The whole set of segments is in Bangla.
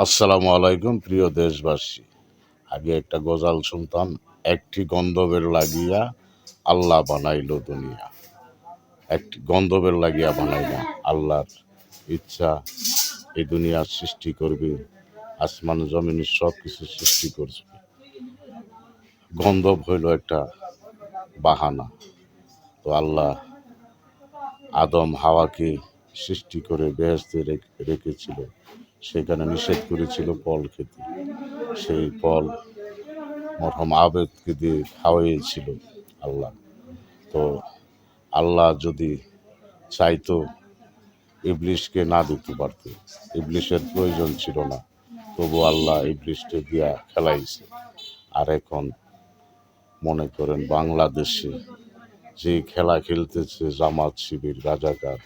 আসসালামু আলাইকুম প্রিয় দেশবাসী। আগে একটা গজাল শুনতাম, একটি গন্ধবের লাগিয়া আল্লাহ বানাইল দুনিয়া। একটি গন্ধবের লাগিয়া বানাই না, আল্লাহর ইচ্ছা এই দুনিয়ার সৃষ্টি করবে, আসমান জমিন সব কিছু সৃষ্টি করবে। গন্ধব হইল একটা বাহানা। তো আল্লাহ আদম হাওয়াকে সৃষ্টি করে বেহেশতে রেখেছিল, সেখানে নিষেধ করেছিল ফল খেতে। সেই ফল মরহম আবেদকে দিয়ে খাওয়াইয়েছিল আল্লাহ। তো আল্লাহ যদি চাইতো ইবলিশকে না দিতে পারত, ইবলিশের প্রয়োজন ছিল না, তবু আল্লাহ ইবলিশকে দিয়া খেলাইছে। আর এখন মনে করেন বাংলাদেশে যে খেলা খেলতেছে জামাত শিবির রাজাকার,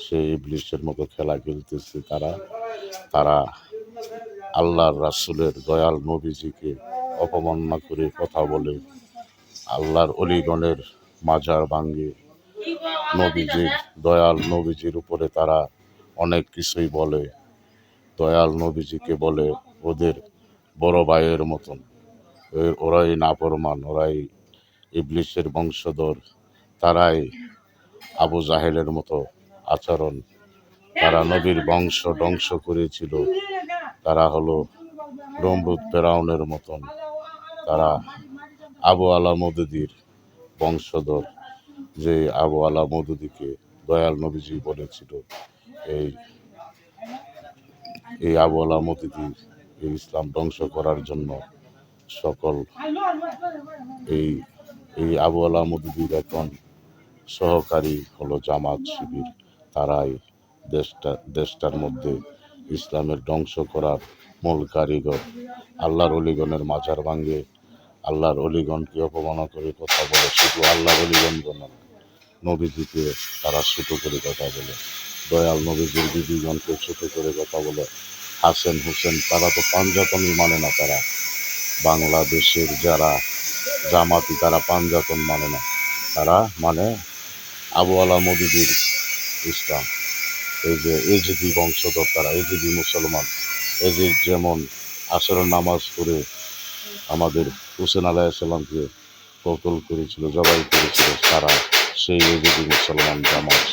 সেই ইবলিশের মতো খেলা খেলতেছে তারা। তারা আল্লাহর রাসূলের দয়াল নবীজিকে অপমাননা করে কথা বলে, আল্লাহর অলিগণের মাজার ভাঙ্গে, নবীজির দয়াল নবীজির উপরে তারা অনেক কিছুই বলে। দয়াল নবীজিকে বলে ওদের বড় ভাইয়ের মতন। ওরাই নাফরমান, ওরাই ইবলিশের বংশধর, তারাই আবু জাহেলের মতো আচরণ, তারা নবীর বংশ ধ্বংস করেছিল। তারা হলো নমরুদ ফেরাউনের মতন, তারা আবু আলা মদুদির বংশধর, যে আবু আলা মদুদিকে দয়াল নবীজি বলেছিল এই এই আবু আলা মদুদি এই ইসলাম ধ্বংস করার জন্য সকল এই এই আবু আলা মদুদির এখন সহকারী হলো জামাত শিবির। তারাই দেশটার মধ্যে ইসলামের ধ্বংস করার মূল কারিগর। আল্লাহর অলিগণের মাজার ভাঙ্গে, আল্লাহর অলিগণকে অপমাননা করে কথা বলে। শুধু আল্লাহর অলিগণ নয়, নবীজিকে তারা ছোট করে কথা বলে, দয়াল নবীজির বিবিগণকে ছোট করে কথা বলে। হাসেন হোসেন তারা তো পাঞ্জাতনই মানে না, তারা বাংলাদেশের যারা জামাতি তারা পাঞ্জাতন মানে না, তারা মানে আবু আলা মদুদির ইসলাম। এই যে এজিদি বংশধর, তারা এজিদি মুসলমান। এজিদ যেমন আসরের নামাজ পড়ে আমাদের হুসেন আলাইহিসসালামকে কতল করেছিল, জবাই করেছিল, তারা সেই এজিদি মুসলমান জামাত।